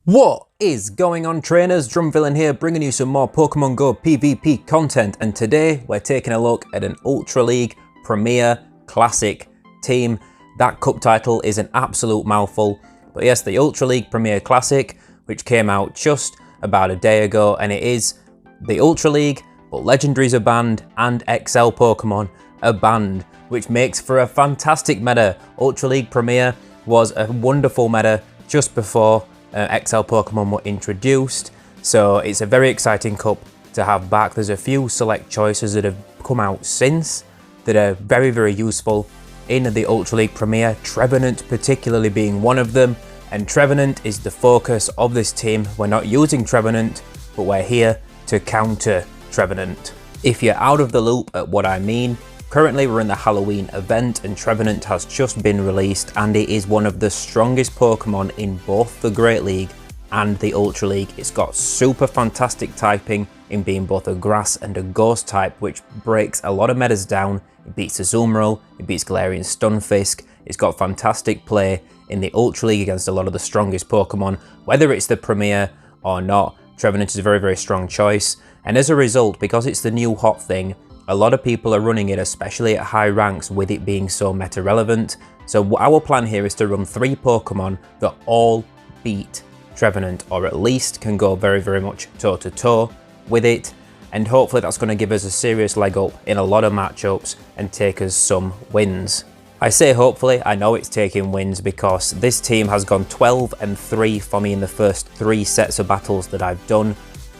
What is going on, trainers? Drumvillain here, bringing you some more Pokemon Go PvP content, and today we're taking a look at an Ultra League Premier Classic team. That cup title is an absolute mouthful, but yes, the Ultra League Premier Classic, which came out just about a day ago, and it is the Ultra League, but Legendaries are banned and XL Pokemon are banned, which makes for a fantastic meta. Ultra League Premier was a wonderful meta just before XL Pokemon were introduced, so it's a very exciting cup to have back. There's a few select choices that have come out since that are very useful in the Ultra League Premier, Trevenant particularly being one of them, and Trevenant is the focus of this team. We're not using Trevenant, but we're here to counter Trevenant. If you're out of the loop at what I mean, currently we're in the Halloween event and Trevenant has just been released, and it is one of the strongest Pokemon in both the Great League and the Ultra League. It's got super fantastic typing in being both a grass and a ghost type, which breaks a lot of metas down. It beats Azumarill, it beats Galarian Stunfisk. It's got fantastic play in the Ultra League against a lot of the strongest Pokemon. Whether it's the Premier or not, Trevenant is a very strong choice, and as a result, because it's the new hot thing, a lot of people are running it, especially at high ranks, with it being so meta relevant. So our plan here is to run 3 Pokemon that all beat Trevenant, or at least can go very much toe to toe with it. And hopefully that's going to give us a serious leg up in a lot of matchups and take us some wins. I say hopefully, I know it's taking wins because this team has gone 12-3 for me in the first 3 sets of battles that I've done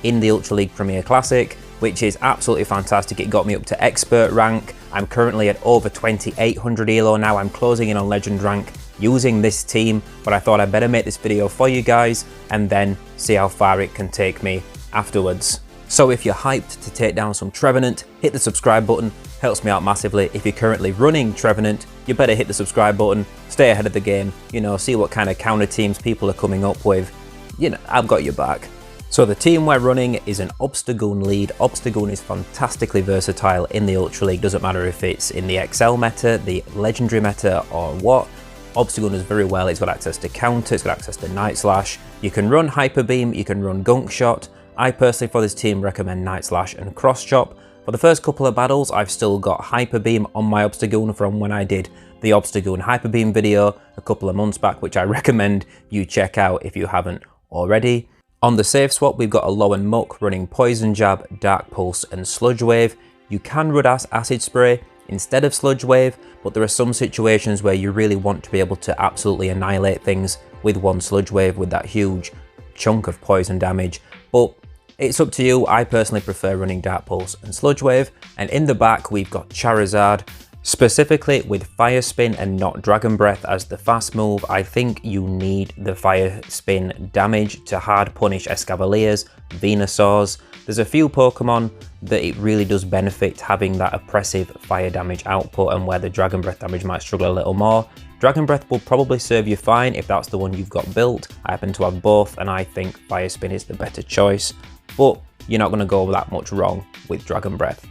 in the Ultra League Premier Classic, which is absolutely fantastic. It got me up to expert rank. I'm currently at over 2800 elo now. I'm closing in on legend rank using this team, but I thought I'd better make this video for you guys and then see how far it can take me afterwards. So if you're hyped to take down some Trevenant, hit the subscribe button, helps me out massively. If you're currently running Trevenant, you better hit the subscribe button, stay ahead of the game, you know, see what kind of counter teams people are coming up with. You know, I've got your back. So the team we're running is an Obstagoon lead. Obstagoon is fantastically versatile in the Ultra League. Doesn't matter if it's in the XL meta, the Legendary meta, or what. Obstagoon does very well. It's got access to counter, it's got access to Night Slash. You can run Hyper Beam, you can run Gunk Shot. I personally for this team recommend Night Slash and Cross Chop. For the first couple of battles, I've still got Hyper Beam on my Obstagoon from when I did the Obstagoon Hyper Beam video a couple of months back, which I recommend you check out if you haven't already. On the safe swap, we've got Alolan Muk running Poison Jab, Dark Pulse and Sludge Wave. You can run Acid Spray instead of Sludge Wave, but there are some situations where you really want to be able to absolutely annihilate things with one Sludge Wave with that huge chunk of poison damage. But it's up to you. I personally prefer running Dark Pulse and Sludge Wave. And in the back, we've got Charizard, specifically with Fire Spin and not Dragon Breath as the fast move. I think you need the Fire Spin damage to hard punish Escavaliers, Venusaurs. There's a few Pokemon that it really does benefit having that oppressive fire damage output, and where the Dragon Breath damage might struggle a little more. Dragon Breath will probably serve you fine if that's the one you've got built. I happen to have both, and I think Fire Spin is the better choice, but you're not going to go that much wrong with Dragon Breath.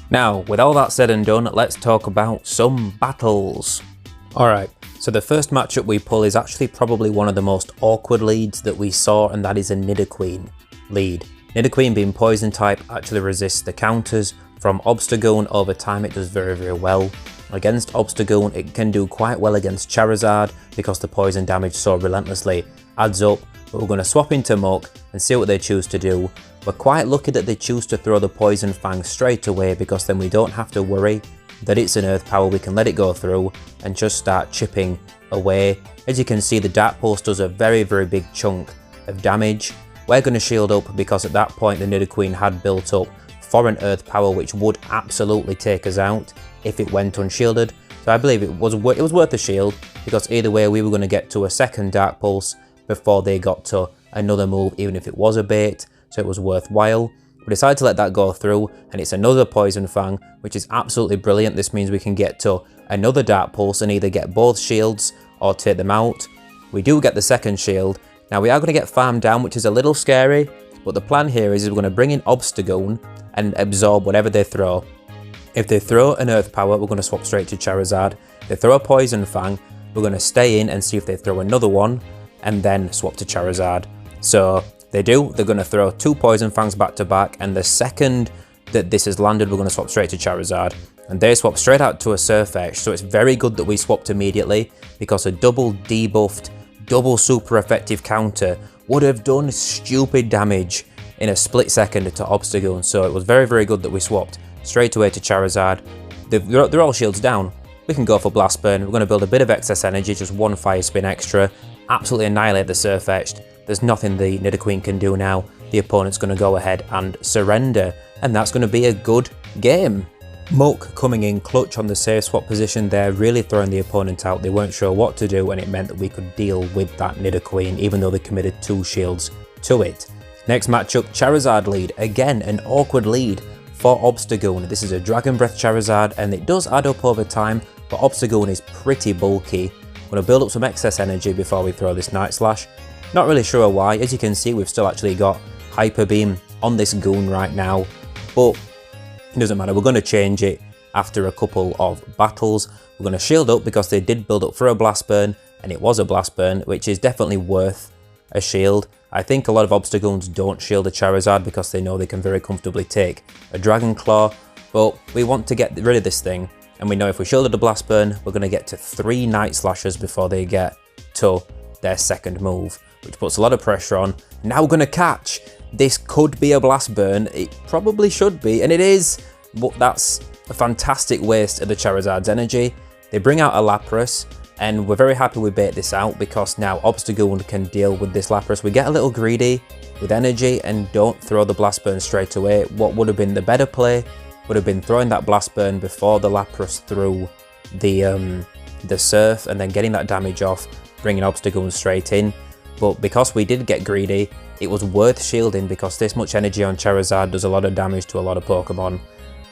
Now, with all that said and done, let's talk about some battles. Alright, so the first matchup we pull is actually probably one of the most awkward leads that we saw, and that is a Nidoqueen lead. Nidoqueen being poison type actually resists the counters from Obstagoon. Over time it does very well. Against Obstagoon it can do quite well against Charizard because the poison damage so relentlessly adds up, but we're going to swap into Muk and see what they choose to do. We're quite lucky that they choose to throw the Poison Fang straight away, because then we don't have to worry that it's an Earth Power. We can let it go through and just start chipping away. As you can see, the Dark Pulse does a very big chunk of damage. We're going to shield up because at that point the Nidoqueen had built up for an Earth Power, which would absolutely take us out if it went unshielded. So I believe it was worth the shield, because either way we were going to get to a second Dark Pulse before they got to another move, even if it was a bait. So it was worthwhile. We decided to let that go through, and it's another Poison Fang, which is absolutely brilliant. This means we can get to another Dark Pulse and either get both shields or take them out. We do get the second shield. Now we are going to get farmed down, which is a little scary, but the plan here is we're going to bring in Obstagoon and absorb whatever they throw. If they throw an Earth Power, we're going to swap straight to Charizard. If they throw a Poison Fang, we're going to stay in and see if they throw another one, and then swap to Charizard. So they do, they're going to throw 2 Poison Fangs back to back, and the second that this has landed, we're going to swap straight to Charizard. And they swap straight out to a Surfetch, so it's very good that we swapped immediately, because a double debuffed, double super effective counter would have done stupid damage in a split second to Obstagoon. So it was very, very good that we swapped straight away to Charizard. They're all shields down. We can go for Blast Burn. We're going to build a bit of excess energy, just 1 Fire Spin extra, absolutely annihilate the Surfetched. There's nothing the Nidoqueen can do now. The opponent's going to go ahead and surrender, and that's going to be a good game. Muk coming in clutch on the safe swap position there, really throwing the opponent out. They weren't sure what to do, and it meant that we could deal with that Nidoqueen, even though they committed 2 shields to it. Next matchup, Charizard lead. Again, an awkward lead for Obstagoon. This is a Dragon Breath Charizard, and it does add up over time, but Obstagoon is pretty bulky. I'm going to build up some excess energy before we throw this Night Slash. Not really sure why. As you can see, we've still actually got Hyper Beam on this Goon right now, but it doesn't matter. We're going to change it after a couple of battles. We're going to shield up because they did build up for a Blast Burn, and it was a Blast Burn, which is definitely worth a shield. I think a lot of Obstagoons don't shield a Charizard because they know they can very comfortably take a Dragon Claw, but we want to get rid of this thing, and we know if we shielded a Blast Burn, we're going to get to 3 Night Slashes before they get to their second move, which puts a lot of pressure on. Now we're going to catch. This could be a Blast Burn. It probably should be, and it is, but that's a fantastic waste of the Charizard's energy. They bring out a Lapras, and we're very happy we bait this out because now Obstagoon can deal with this Lapras. We get a little greedy with energy and don't throw the Blast Burn straight away. What would have been the better play would have been throwing that Blast Burn before the Lapras threw the Surf, and then getting that damage off, bringing Obstagoon straight in. But because we did get greedy, it was worth shielding because this much energy on Charizard does a lot of damage to a lot of Pokemon.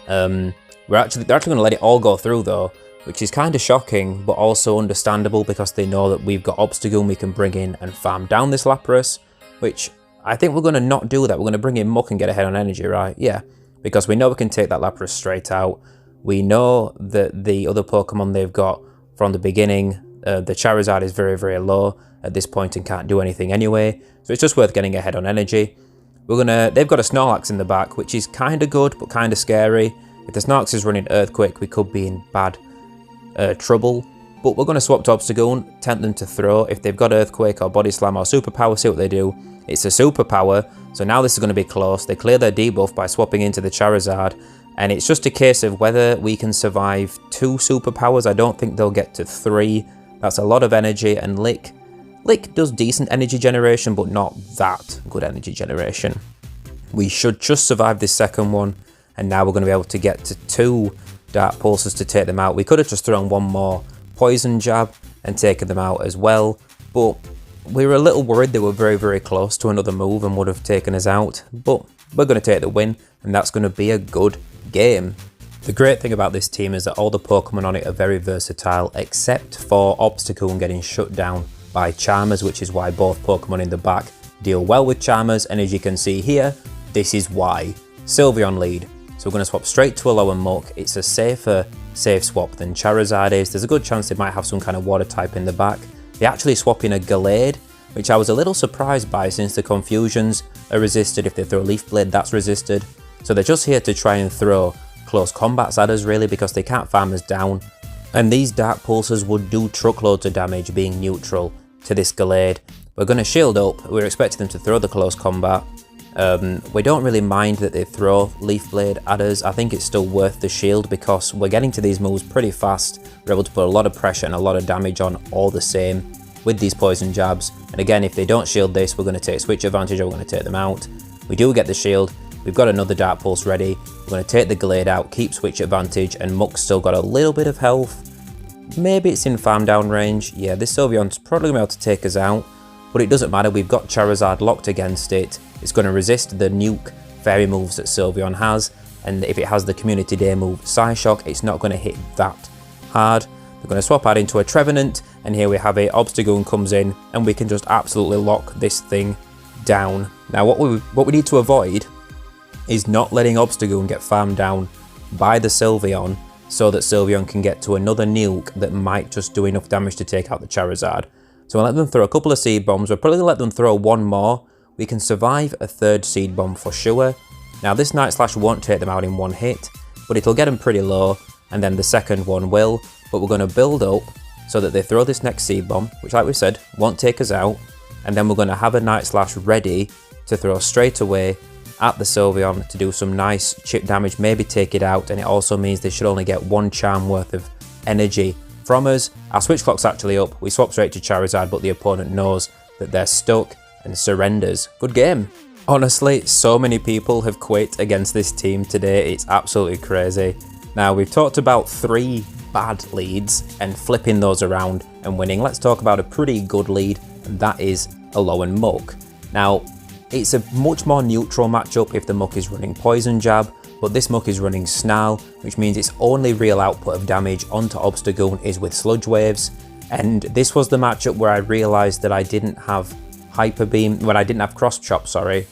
They're actually going to let it all go through though, which is kind of shocking, but also understandable because they know that we've got Obstagoon we can bring in and farm down this Lapras, which I think we're going to not do that. We're going to bring in Muk and get ahead on energy, right? Yeah, because we know we can take that Lapras straight out. We know that the other Pokemon they've got from the beginning, the Charizard is very, very low at this point and can't do anything anyway, so it's just worth getting ahead on energy. They've got a Snorlax in the back, which is kind of good, but kind of scary. If the Snorlax is running Earthquake, we could be in bad trouble. But we're going to swap to Obstagoon, tempt them to throw. If they've got Earthquake or Body Slam or Superpower, see what they do. It's a Superpower, so now this is going to be close. They clear their debuff by swapping into the Charizard, and it's just a case of whether we can survive 2 Superpowers. I don't think they'll get to 3. That's a lot of energy, and Lick does decent energy generation, but not that good energy generation. We should just survive this second one, and now we're going to be able to get to 2 Dark Pulses to take them out. We could have just thrown 1 more Poison Jab and taken them out as well, but we were a little worried they were very, very close to another move and would have taken us out. But we're going to take the win, and that's going to be a good game. The great thing about this team is that all the Pokemon on it are very versatile, except for Obstagoon getting shut down by Charmers, which is why both Pokemon in the back deal well with Charmers, and as you can see here, this is why. Sylveon lead. So we're going to swap straight to Alolan Muk. It's a safer safe swap than Charizard is. There's a good chance they might have some kind of water type in the back. They actually swap in a Gallade, which I was a little surprised by since the Confusions are resisted. If they throw Leaf Blade, that's resisted. So they're just here to try and throw close combats at us really, because they can't farm us down. And these Dark Pulses would do truckloads of damage being neutral to this Gallade. We're going to shield up. We're expecting them to throw the close combat. We don't really mind that they throw Leaf Blade at us. I think it's still worth the shield because we're getting to these moves pretty fast. We're able to put a lot of pressure and a lot of damage on all the same with these poison jabs. And again, if they don't shield this, we're going to take switch advantage or we're going to take them out. We do get the shield. We've got another Dark Pulse ready. We're going to take the Gallade out, keep switch advantage, and Muk's still got a little bit of health. Maybe it's in farm down range. Yeah, this Sylveon's probably going to be able to take us out, but it doesn't matter. We've got Charizard locked against it. It's going to resist the nuke fairy moves that Sylveon has, and if it has the Community Day move Psyshock, it's not going to hit that hard. We're going to swap out into a Trevenant, and here we have it. Obstagoon comes in, and we can just absolutely lock this thing down. Now, what we need to avoid is not letting Obstagoon get farmed down by the Sylveon, so that Sylveon can get to another nuke that might just do enough damage to take out the Charizard. So we'll let them throw a couple of Seed Bombs. We're probably going to let them throw one more. we can survive a third Seed Bomb for sure. Now this Night Slash won't take them out in one hit, but it'll get them pretty low, and then the second one will, but we're going to build up so that they throw this next Seed Bomb, which like we said, won't take us out, and then we're going to have a Night Slash ready to throw straight away at the Sylveon to do some nice chip damage, maybe take it out, and it also means they should only get one charm worth of energy from us. Our switch clock's actually up, we swap straight to Charizard, but the opponent knows that they're stuck and surrenders. Good game. Honestly, so many people have quit against this team today, it's absolutely crazy. Now, we've talked about 3 bad leads and flipping those around and winning. Let's talk about a pretty good lead, and that is Alolan Muk. Now, it's a much more neutral matchup if the Muk is running Poison Jab, but this Muk is running Snarl, which means its only real output of damage onto Obstagoon is with Sludge Waves. And this was the matchup where I realised that I didn't have Hyper Beam, when I didn't have Cross Chop, sorry,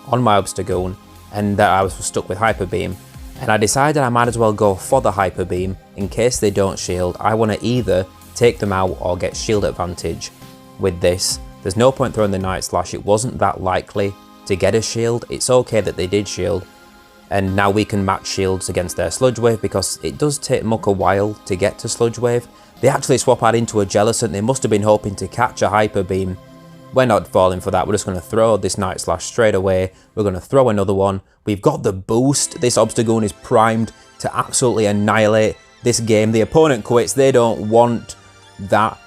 on my Obstagoon, and that I was stuck with Hyper Beam. And I decided I might as well go for the Hyper Beam in case they don't shield. I want to either take them out or get shield advantage with this. There's no point throwing the Night Slash, it wasn't that likely to get a shield. It's okay that they did shield, and now we can match shields against their Sludge Wave because it does take Muk a while to get to Sludge Wave. They actually swap out into a Jellicent, they must have been hoping to catch a Hyper Beam. We're not falling for that, we're just going to throw this Night Slash straight away. We're going to throw another one. We've got the boost. This Obstagoon is primed to absolutely annihilate this game. The opponent quits. They don't want that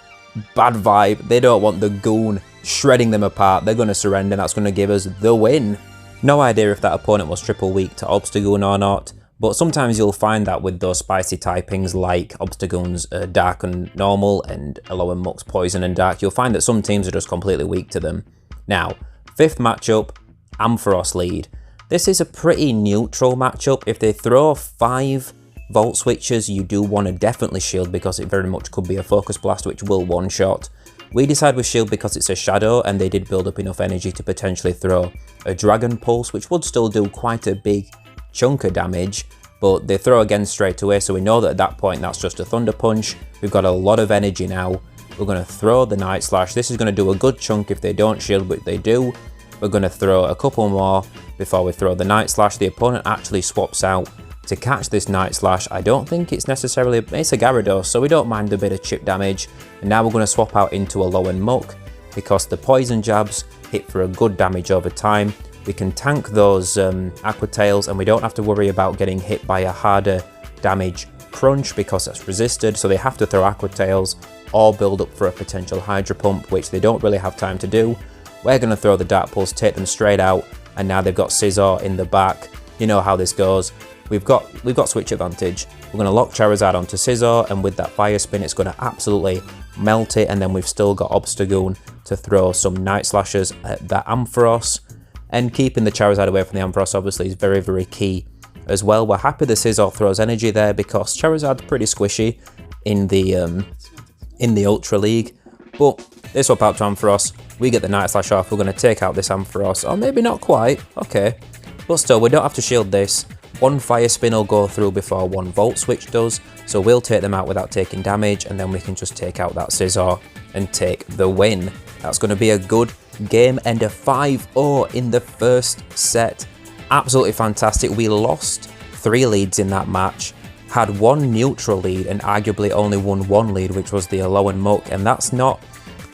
bad vibe. They don't want the goon shredding them apart. They're going to surrender. That's going to give us the win. No idea if that opponent was triple weak to Obstagoon or not, but sometimes you'll find that with those spicy typings like Obstagoon's Dark and Normal and Alolan Muk's Poison and Dark, you'll find that some teams are just completely weak to them. Now, 5th matchup, Ampharos lead. This is a pretty neutral matchup. If they throw 5 Volt Switches, you do want to definitely shield because it very much could be a Focus Blast which will one-shot. We decide we shield because it's a Shadow and they did build up enough energy to potentially throw a Dragon Pulse, which would still do quite a big chunk of damage, but they throw again straight away, so we know that at that point that's just a Thunder Punch. We've got a lot of energy now. We're going to throw the Night Slash. This is going to do a good chunk if they don't shield, but they do. We're going to throw a couple more before we throw the Night Slash. The opponent actually swaps out to catch this Night Slash. I don't think it's necessarily, it's a Gyarados, so we don't mind a bit of chip damage. And now we're going to swap out into Alolan Muk because the Poison Jabs hit for a good damage over time. We can tank those Aqua Tails and we don't have to worry about getting hit by a harder damage Crunch because that's resisted, so they have to throw Aqua Tails or build up for a potential Hydro Pump, which they don't really have time to do. We're going to throw the Dark Pulse, take them straight out, and now they've got Scizor in the back. You know how this goes. We've got switch advantage. We're going to lock Charizard onto Scizor, and with that Fire Spin, it's going to absolutely melt it, and then we've still got Obstagoon to throw some Night Slashes at that Ampharos, and keeping the Charizard away from the Ampharos obviously is very, very key as well. We're happy the Scizor throws energy there because Charizard's pretty squishy in the Ultra League, but they swap out to Ampharos. We get the Night Slash off. We're going to take out this Ampharos, or maybe not quite, okay, but still we don't have to shield this. One Fire Spin will go through before one Volt Switch does, so we'll take them out without taking damage, and then we can just take out that Scizor and take the win. That's going to be a good game, and a 5-0 in the first set. Absolutely fantastic. We lost 3 leads in that match, had 1 neutral lead, and arguably only won 1 lead, which was the Alolan Muk, and that's not,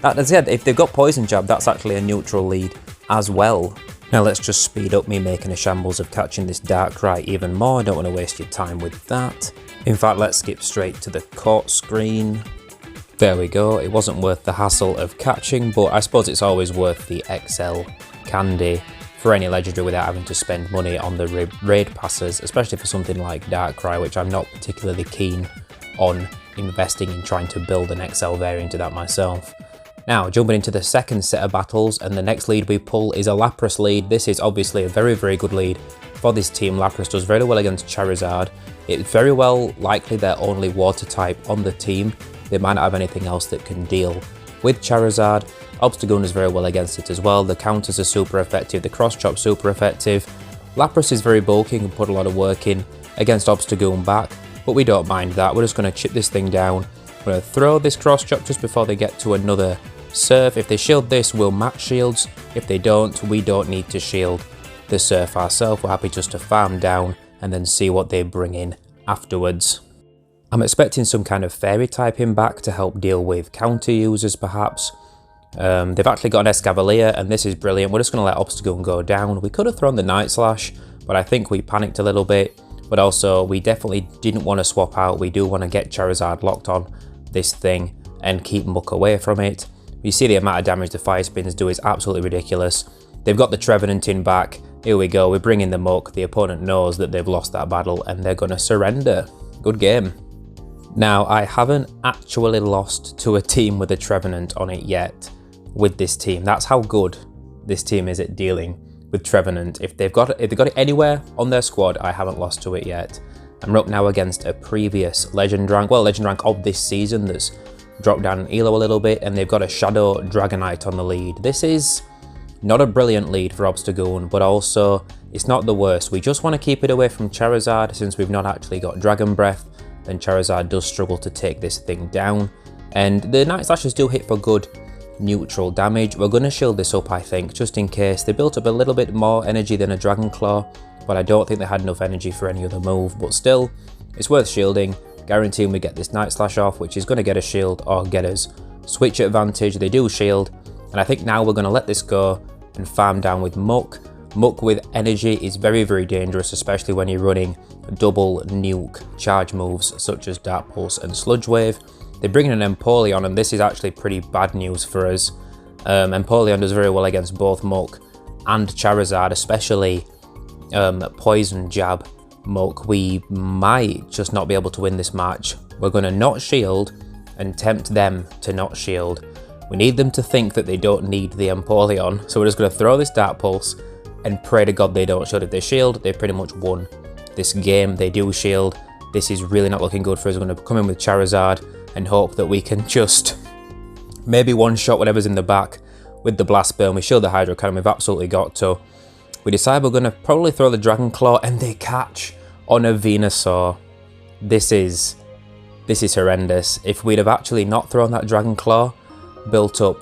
that's it. If they've got Poison Jab, that's actually a neutral lead as well. Now let's just speed up me making a shambles of catching this Darkrai even more. I don't want to waste your time with that. In fact, let's skip straight to the court screen. There we go. It wasn't worth the hassle of catching, but I suppose it's always worth the XL candy for any legendary without having to spend money on the raid passes, especially for something like Darkrai, which I'm not particularly keen on investing in trying to build an XL variant of that myself. Now, jumping into the second set of battles, and the next lead we pull is a Lapras lead. This is obviously a very, very good lead for this team. Lapras does very well against Charizard. It's very well likely their only water type on the team. They might not have anything else that can deal with Charizard. Obstagoon is very well against it as well. The counters are super effective, the cross chop super effective. Lapras is very bulky and can put a lot of work in against Obstagoon back, but we don't mind that. We're just going to chip this thing down. We're going to throw this cross chop just before they get to another Surf, if they shield this, we'll match shields. If they don't, we don't need to shield the Surf ourselves. We're happy just to farm down and then see what they bring in afterwards. I'm expecting some kind of fairy typing back to help deal with counter users perhaps. They've actually got an Escavalier and this is brilliant. We're just going to let Obstagoon go down. We could have thrown the Night Slash, but I think we panicked a little bit. But also we definitely didn't want to swap out. We do want to get Charizard locked on this thing and keep Muk away from it. You see the amount of damage the Fire Spins do is absolutely ridiculous. They've got the Trevenant in back. Here we go, we're bringing the Muk. The opponent knows that they've lost that battle and they're going to surrender. Good game. Now, I haven't actually lost to a team with a Trevenant on it yet with this team. That's how good this team is at dealing with Trevenant. If they've got it anywhere on their squad, I haven't lost to it yet. I'm up now against a previous Legend rank, well, Legend rank of this season that's dropped down in Elo a little bit, and they've got a Shadow Dragonite on the lead. This is not a brilliant lead for Obstagoon, but also it's not the worst. We just want to keep it away from Charizard since we've not actually got Dragon Breath. Then Charizard does struggle to take this thing down. And the Night Slashes do hit for good neutral damage. We're going to shield this up, I think, just in case. They built up a little bit more energy than a Dragon Claw, but I don't think they had enough energy for any other move. But still, it's worth shielding, guaranteeing we get this Night Slash off, which is going to get a shield or get us switch advantage. They do shield, and I think now we're going to let this go and farm down with Muk. Muk with energy is very, very dangerous, especially when you're running double nuke charge moves such as Dark Pulse and Sludge Wave. They bring in an Empoleon, and this is actually pretty bad news for us. Empoleon does very well against both Muk and Charizard, especially Poison Jab Muk. We might just not be able to win this match. We're going to not shield and tempt them to not shield. We need them to think that they don't need the Empoleon, so we're just going to throw this Dark Pulse and pray to God they don't shield. If they shield, they pretty much won this game. They do shield. This is really not looking good for us. We're going to come in with Charizard and hope that we can just maybe one-shot whatever's in the back with the Blast Burn. We shield the Hydro Cannon. We've absolutely got to. We decide we're going to probably throw the Dragon Claw, and they catch on a Venusaur. This is horrendous. If we'd have actually not thrown that Dragon Claw, built up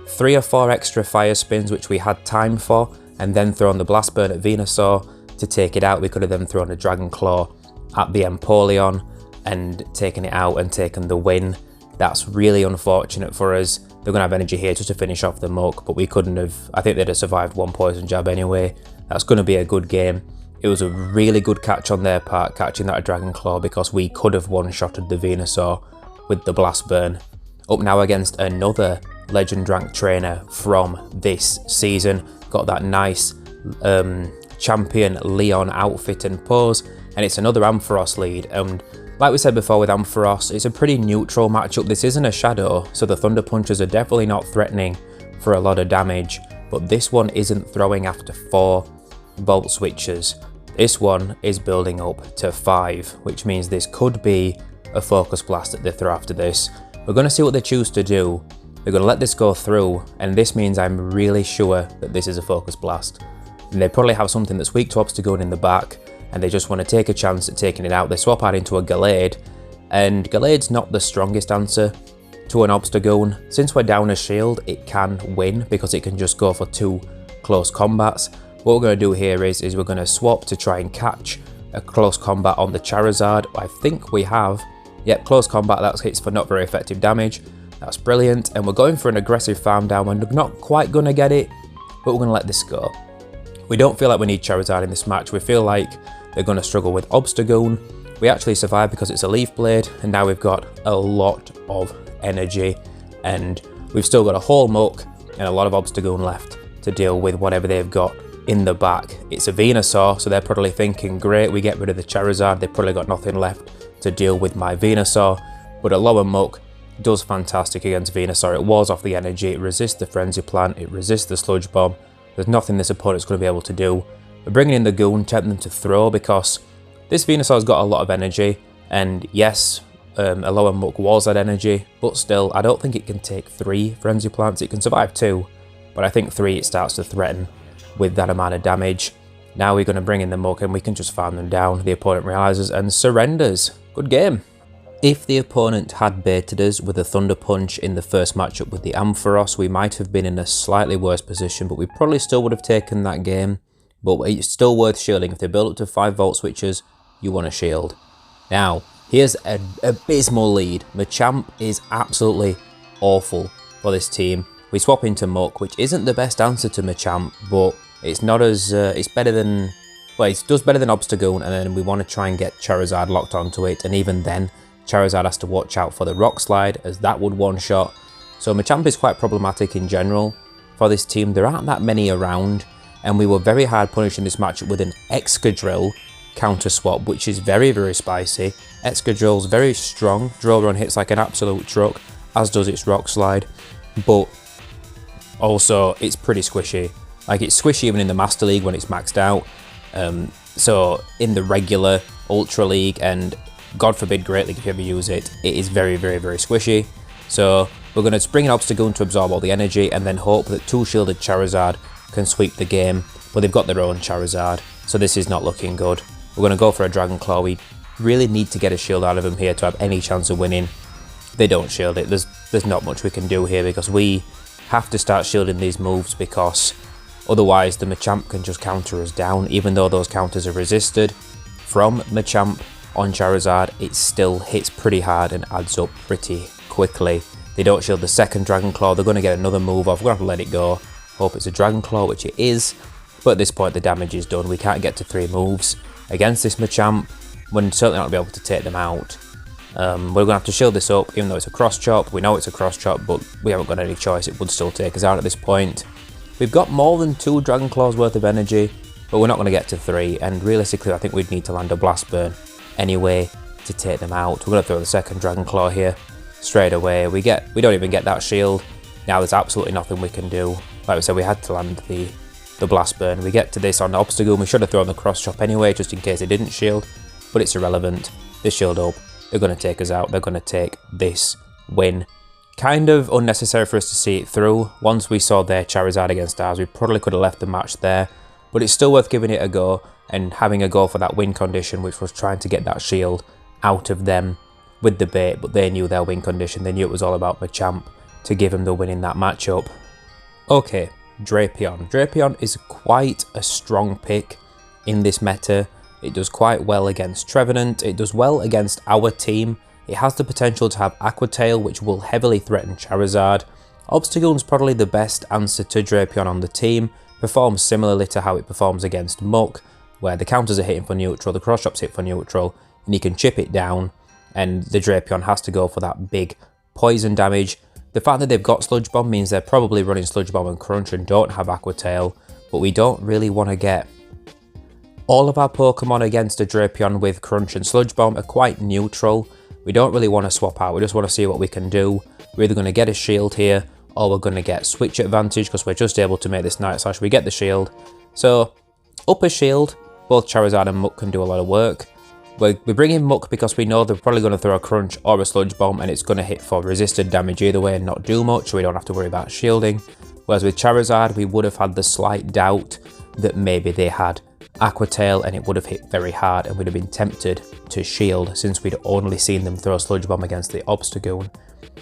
3 or 4 extra Fire Spins, which we had time for, and then thrown the Blast Burn at Venusaur to take it out, we could have then thrown a Dragon Claw at the Empoleon and taken it out and taken the win. That's really unfortunate for us. They're going to have energy here just to finish off the Muk, but we couldn't have. I think they'd have survived one Poison Jab anyway. That's going to be a good game. It was a really good catch on their part, catching that Dragon Claw, because we could have one-shotted the Venusaur with the Blast Burn. Up now against another Legend rank trainer from this season. Got that nice champion Leon outfit and pose, and it's another Ampharos lead. And like we said before with Ampharos, it's a pretty neutral matchup. This isn't a Shadow, so the Thunder Punches are definitely not threatening for a lot of damage, but this one isn't throwing after 4 Volt Switches. This one is building up to 5, which means this could be a Focus Blast that they throw after this. We're going to see what they choose to do. They're going to let this go through, and this means I'm really sure that this is a Focus Blast. And they probably have something that's weak to Obstagoon in the back, and they just want to take a chance at taking it out. They swap out into a Gallade, and Gallade's not the strongest answer to an Obstagoon. Since we're down a shield, it can win because it can just go for 2 close combats. What we're going to do here is we're going to swap to try and catch a close combat on the Charizard. I think we have. Yep, close combat, that hits for not very effective damage. That's brilliant, and we're going for an aggressive farm down. We're not quite going to get it, but we're going to let this go. We don't feel like we need Charizard in this match. We feel like they're going to struggle with Obstagoon. We actually survive because it's a Leaf Blade, and now we've got a lot of energy, and we've still got a whole Muk and a lot of Obstagoon left to deal with whatever they've got in the back. It's a Venusaur, so they're probably thinking, great, we get rid of the Charizard. They've probably got nothing left to deal with my Venusaur, but a lower Muk does fantastic against Venusaur. It walls off the energy, it resists the Frenzy Plant, it resists the Sludge Bomb. There's nothing this opponent's going to be able to do. We're bringing in the Goon, tempting them to throw, because this Venusaur's got a lot of energy, and yes, a lower Muk walls that energy, but still, I don't think it can take 3 Frenzy Plants. It can survive 2, but I think 3 it starts to threaten with that amount of damage. Now we're going to bring in the Muk, and we can just farm them down. The opponent realises and surrenders. Good game. If the opponent had baited us with a Thunder Punch in the first matchup with the Ampharos, we might have been in a slightly worse position, but we probably still would have taken that game. But it's still worth shielding. If they build up to 5 Volt Switches, you want to shield. Now, here's an abysmal lead. Machamp is absolutely awful for this team. We swap into Muk, which isn't the best answer to Machamp, but it's not as, it's better than, well, it does better than Obstagoon, and then we want to try and get Charizard locked onto it, and even then, Charizard has to watch out for the Rock Slide, as that would one-shot. So Machamp is quite problematic in general for this team. There aren't that many around, and we were very hard punished in this matchup with an Excadrill counter swap, which is very, very spicy. Excadrill's very strong. Drill Run hits like an absolute truck, as does its Rock Slide, but also it's pretty squishy. Like, it's squishy even in the Master League when it's maxed out. So in the regular Ultra League, and God forbid Great League if you ever use it, it is very, very, very squishy. So we're going to bring an Obstagoon to absorb all the energy and then hope that 2-shielded Charizard can sweep the game. But they've got their own Charizard, so this is not looking good. We're going to go for a Dragon Claw. We really need to get a shield out of them here to have any chance of winning. They don't shield it. There's not much we can do here because we have to start shielding these moves, because otherwise the Machamp can just counter us down. Even though those counters are resisted from Machamp on Charizard, it still hits pretty hard and adds up pretty quickly. They don't shield the second Dragon Claw. They're going to get another move off. We're going to have to let it go. Hope it's a Dragon Claw, which it is. But at this point, the damage is done. We can't get to 3 moves against this Machamp. We're certainly not going to be able to take them out. We're going to have to shield this up, even though it's a cross chop. We know it's a cross chop, but we haven't got any choice. It would still take us out at this point. We've got more than 2 Dragon Claws worth of energy, but we're not going to get to 3. And realistically, I think we'd need to land a Blast Burn anyway to take them out. We're going to throw the second Dragon Claw here straight away. We don't even get that shield. Now there's absolutely nothing we can do. Like we said, we had to land the Blast Burn. We get to this on Obstagoon. We should have thrown the cross chop anyway, just in case it didn't shield, but it's irrelevant. They shield up. They're going to take us out. They're going to take this win. Kind of unnecessary for us to see it through. Once we saw their Charizard against ours, we probably could have left the match there, but it's still worth giving it a go and having a go for that win condition, which was trying to get that shield out of them with the bait. But they knew their win condition. They knew it was all about Machamp to give him the win in that matchup. Okay, Drapion. Drapion is quite a strong pick in this meta. It does quite well against Trevenant. It does well against our team. It has the potential to have Aqua Tail, which will heavily threaten Charizard. Obstagoon's probably the best answer to Drapion on the team. Performs similarly to how it performs against Muk, where the counters are hitting for neutral, the cross chops hit for neutral, and you can chip it down, and the Drapion has to go for that big poison damage. The fact that they've got Sludge Bomb means they're probably running Sludge Bomb and Crunch and don't have Aqua Tail, but we don't really want to get all of our Pokemon against a Drapion with Crunch and Sludge Bomb are quite neutral. We don't really want to swap out, we just want to see what we can do. We're either going to get a shield here, or we're going to get switch advantage because we're just able to make this Night Slash. We get the shield. So, up a shield, both Charizard and Muk can do a lot of work. We bring in Muk because we know they're probably going to throw a Crunch or a Sludge Bomb, and it's going to hit for resisted damage either way and not do much, so we don't have to worry about shielding. Whereas with Charizard, we would have had the slight doubt that maybe they had Aqua Tail and it would have hit very hard, and we'd have been tempted to shield since we'd only seen them throw Sludge Bomb against the Obstagoon.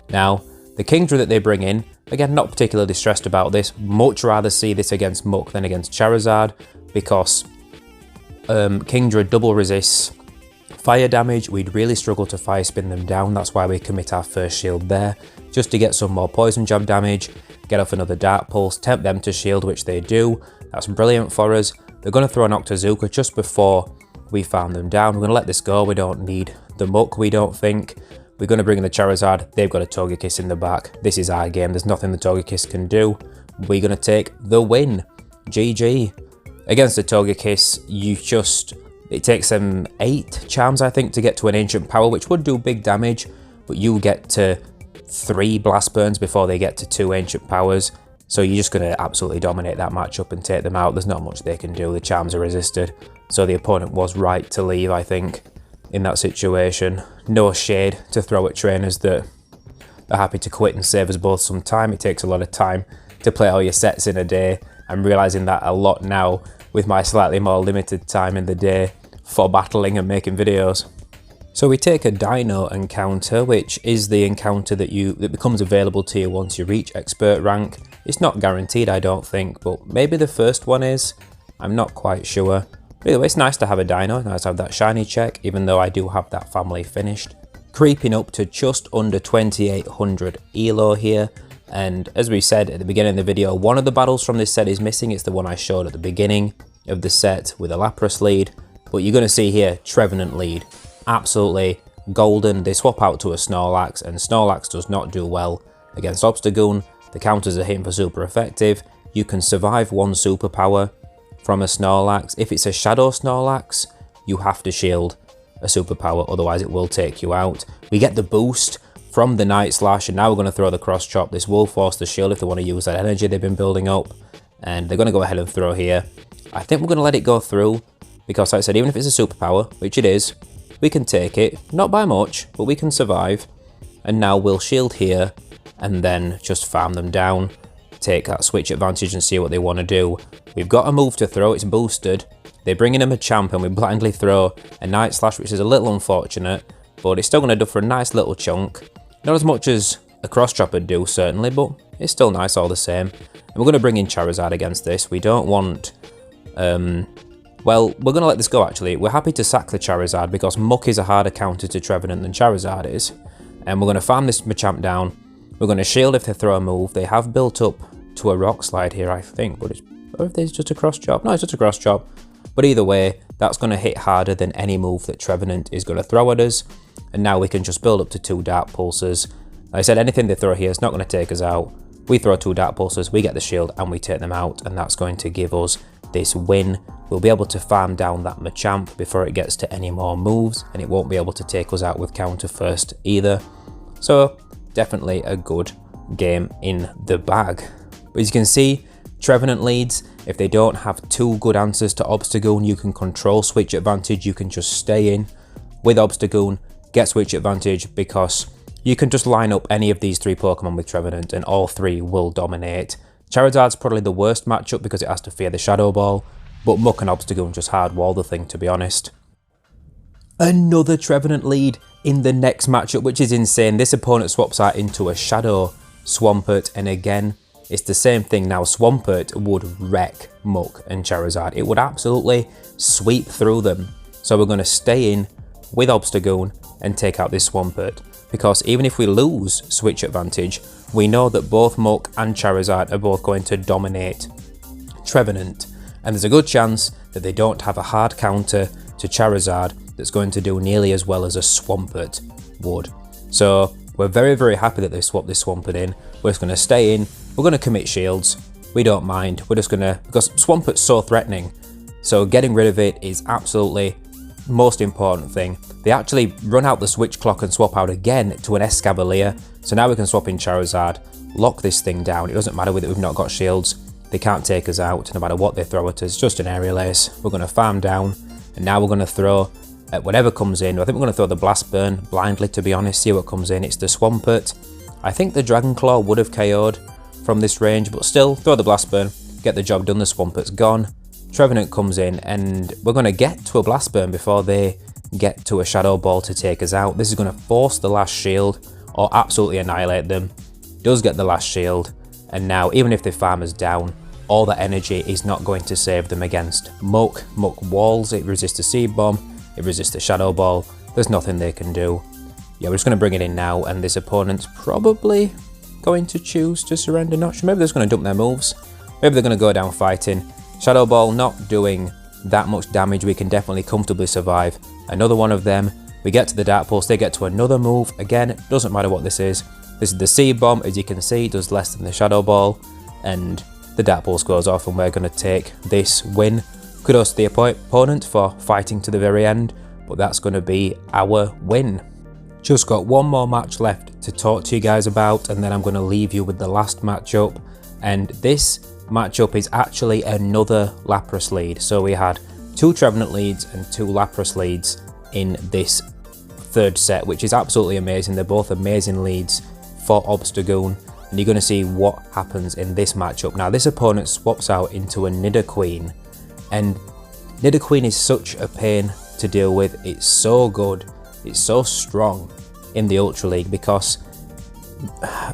Now, the Kingdra that they bring in, again, not particularly stressed about this. Much rather see this against Muk than against Charizard, because Kingdra double resists fire damage. We'd really struggle to fire spin them down. That's why we commit our first shield there, just to get some more poison jab damage, get off another Dark Pulse, tempt them to shield, which they do. That's brilliant for us. They're going to throw an Octazooka just before we farm them down. We're going to let this go. We don't need the Muk, we don't think. We're going to bring in the Charizard. They've got a Togekiss in the back. This is our game. There's nothing the Togekiss can do. We're going to take the win. GG. Against the Togekiss, it takes them 8 charms, I think, to get to an Ancient Power, which would do big damage, but you get to 3 Blast Burns before they get to 2 Ancient Powers. So you're just going to absolutely dominate that matchup and take them out. There's not much they can do. The charms are resisted. So the opponent was right to leave, I think, in that situation. No shade to throw at trainers that are happy to quit and save us both some time. It takes a lot of time to play all your sets in a day. I'm realising that a lot now with my slightly more limited time in the day for battling and making videos. So we take a Dino encounter, which is the encounter that becomes available to you once you reach expert rank. It's not guaranteed, I don't think, but maybe the first one is. I'm not quite sure. But anyway, it's nice to have a Dino, nice to have that shiny check, even though I do have that family finished. Creeping up to just under 2800 ELO here. And as we said at the beginning of the video, one of the battles from this set is missing. It's the one I showed at the beginning of the set with a Lapras lead. But you're going to see here, Trevenant lead. Absolutely golden. They swap out to a Snorlax, and Snorlax does not do well against Obstagoon. The counters are hitting for super effective. You can survive one superpower from a Snorlax. If it's a Shadow Snorlax, you have to shield a superpower, otherwise it will take you out. We get the boost from the Night Slash, and now we're going to throw the Cross Chop. This will force the shield if they want to use that energy they've been building up, and they're going to go ahead and throw here. I think we're going to let it go through, because like I said, even if it's a superpower, which it is, we can take it, not by much, but we can survive. And now we'll shield here, and then just farm them down, take that switch advantage and see what they want to do. We've got a move to throw, it's boosted. They bring in a Machamp and we blindly throw a Night Slash, which is a little unfortunate, but it's still going to do for a nice little chunk. Not as much as a Cross Chop would do, certainly, but it's still nice all the same. And we're going to bring in Charizard against this. We don't want... well, we're going to let this go, actually. We're happy to sack the Charizard because Muk is a harder counter to Trevenant than Charizard is. And we're going to farm this Machamp down. We're going to shield if they throw a move. They have built up to a Rock Slide here, I think. But or if there's just a Cross Chop. No, it's just a Cross Chop. But either way, that's going to hit harder than any move that Trevenant is going to throw at us. And now we can just build up to 2 Dark Pulses. Like I said, anything they throw here is not going to take us out. We throw 2 Dark Pulses, we get the shield, and we take them out. And that's going to give us this win. We'll be able to farm down that Machamp before it gets to any more moves, and it won't be able to take us out with counter first either. So definitely a good game in the bag. But as you can see, Trevenant leads. If they don't have 2 good answers to Obstagoon, you can control switch advantage. You can just stay in with Obstagoon, get switch advantage, because you can just line up any of these 3 Pokemon with Trevenant and all 3 will dominate. Charizard's probably the worst matchup because it has to fear the Shadow Ball, but Muk and Obstagoon just hardwall the thing, to be honest. Another Trevenant lead in the next matchup, which is insane. This opponent swaps out into a Shadow Swampert, and again, it's the same thing now. Swampert would wreck Muk and Charizard. It would absolutely sweep through them. So we're going to stay in with Obstagoon and take out this Swampert, because even if we lose switch advantage, we know that both Muk and Charizard are both going to dominate Trevenant. And there's a good chance that they don't have a hard counter to Charizard that's going to do nearly as well as a Swampert would. So we're very, very happy that they swapped this Swampert in. We're just going to stay in. We're going to commit shields. We don't mind. We're just going to... because Swampert's so threatening. So getting rid of it is absolutely most important thing. They actually run out the switch clock and swap out again to an Escavalier. So now we can swap in Charizard, lock this thing down. It doesn't matter whether we've not got shields. They can't take us out no matter what they throw at us. Just an Aerial Ace. We're going to farm down, and now we're going to throw at whatever comes in. I think we're going to throw the Blast Burn blindly, to be honest, see what comes in. It's the Swampert. I think the Dragon Claw would have KO'd from this range, but still, throw the Blast Burn, get the job done. The Swampert's gone. Trevenant comes in, and we're going to get to a Blast Burn before they get to a Shadow Ball to take us out. This is going to force the last shield or absolutely annihilate them. Does get the last shield, and now even if they farm us down, all that energy is not going to save them against Muk. Muk walls, it resists the Seed Bomb, it resists the Shadow Ball. There's nothing they can do. Yeah, we're just going to bring it in now, and this opponent's probably going to choose to surrender. Not sure. Maybe they're just going to dump their moves. Maybe they're going to go down fighting. Shadow Ball not doing that much damage. We can definitely comfortably survive. Another one of them. We get to the Dark Pulse. They get to another move. Again, it doesn't matter what this is. This is the Seed Bomb. As you can see, does less than the Shadow Ball. And the Dark Pulse goes off, and we're going to take this win. Kudos to the opponent for fighting to the very end. But that's going to be our win. Just got one more match left to talk to you guys about, and then I'm going to leave you with the last matchup. And this matchup is actually another Lapras lead. So we had 2 Trevenant leads and 2 Lapras leads in this third set, which is absolutely amazing. They're both amazing leads for Obstagoon, and you're going to see what happens in this matchup. Now, this opponent swaps out into a Nidoqueen, and Nidoqueen is such a pain to deal with. It's so good it's so strong in the Ultra League because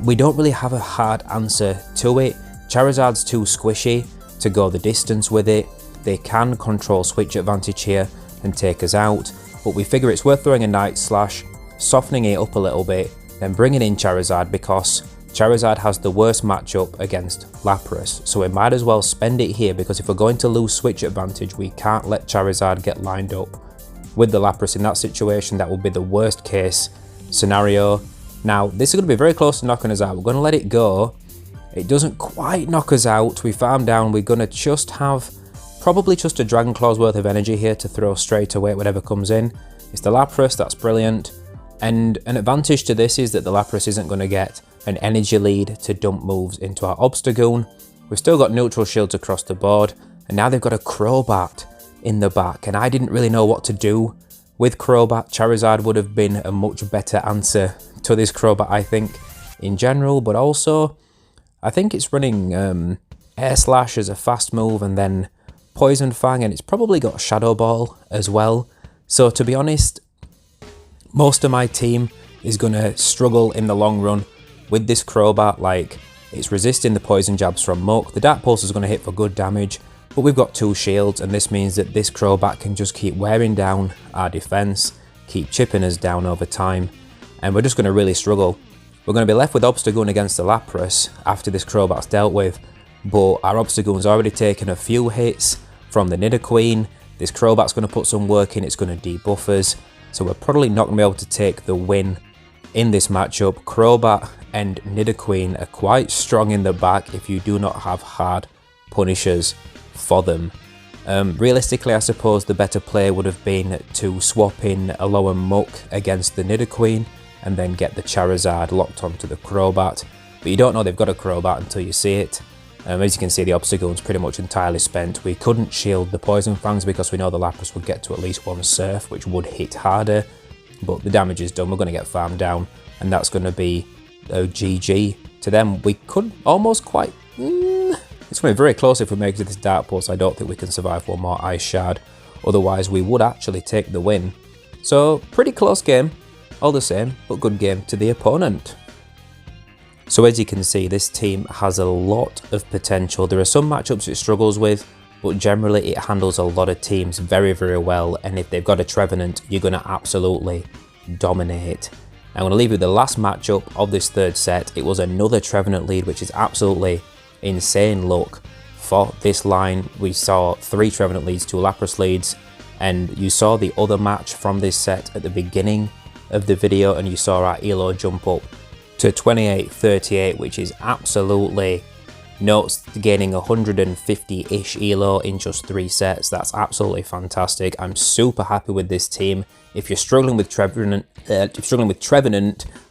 we don't really have a hard answer to it. Charizard's too squishy to go the distance with it. They can control switch advantage here and take us out, but we figure it's worth throwing a Night Slash, softening it up a little bit, then bringing in Charizard because Charizard has the worst matchup against Lapras, so we might as well spend it here because if we're going to lose switch advantage, we can't let Charizard get lined up with the Lapras. In that situation, that would be the worst case scenario. Now, this is going to be very close to knocking us out. We're going to let it go. It doesn't quite knock us out. We farm down. We're going to just have probably just a Dragon Claw's worth of energy here to throw straight away whatever comes in. It's the Lapras, that's brilliant. And an advantage to this is that the Lapras isn't going to get an energy lead to dump moves into our Obstagoon. We've still got neutral shields across the board, and now they've got a Crobat in the back, and I didn't really know what to do with Crobat. Charizard would have been a much better answer to this Crobat, I think, in general, but also I think it's running Air Slash as a fast move and then Poison Fang, and it's probably got Shadow Ball as well. So to be honest, most of my team is going to struggle in the long run with this Crobat. Like, it's resisting the poison jabs from Muk. The Dark Pulse is going to hit for good damage, but we've got 2 shields, and this means that this Crobat can just keep wearing down our defense, keep chipping us down over time, and we're just going to really struggle. We're going to be left with Obstagoon against the Lapras after this Crobat's dealt with, but our Obstagoon's already taken a few hits from the Nidoqueen. This Crobat's going to put some work in, it's going to debuff us, so we're probably not going to be able to take the win in this matchup. Crobat and Nidoqueen are quite strong in the back if you do not have hard punishers for them. Realistically, I suppose the better play would have been to swap in Alolan Muk against the Nidoqueen and then get the Charizard locked onto the Crobat, but you don't know they've got a Crobat until you see it. As you can see, the Obstagoon's pretty much entirely spent. We couldn't shield the Poison Fangs because we know the Lapras would get to at least 1 Surf, which would hit harder, but the damage is done. We're going to get farmed down, and that's going to be a GG to them. We could almost quite... It's going to be very close if we make it to this Dark Pulse. I don't think we can survive 1 more Ice Shard, otherwise we would actually take the win. So, pretty close game, all the same, but good game to the opponent. So as you can see, this team has a lot of potential. There are some matchups it struggles with, but generally it handles a lot of teams very, very well. And if they've got a Trevenant, you're going to absolutely dominate. I'm going to leave you with the last matchup of this 3rd set. It was another Trevenant lead, which is absolutely insane luck for this line. We saw 3 Trevenant leads, 2 Lapras leads, and you saw the other match from this set at the beginning of the video, and you saw our elo jump up to 28-38, which is absolutely nuts, gaining 150-ish elo in just 3 sets. That's absolutely fantastic. I'm super happy with this team. If you're struggling with Trevenant,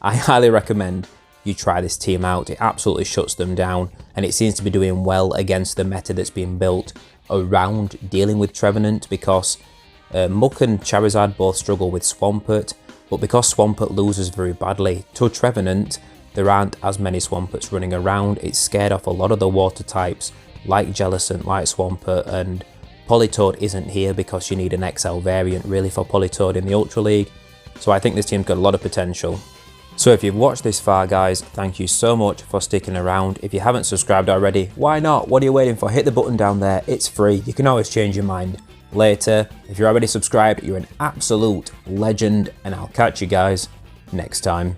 I highly recommend you try this team out. It absolutely shuts them down, and it seems to be doing well against the meta that's being built around dealing with Trevenant, because Muk and Charizard both struggle with Swampert, but because Swampert loses very badly to Trevenant, there aren't as many Swamperts running around. It's scared off a lot of the water types like Jellicent, like Swampert, and Politoed isn't here because you need an XL variant really for Politoed in the Ultra League. So I think this team's got a lot of potential. So if you've watched this far, guys, thank you so much for sticking around. If you haven't subscribed already, why not? What are you waiting for? Hit the button down there. It's free. You can always change your mind later. If you're already subscribed, you're an absolute legend, and I'll catch you guys next time.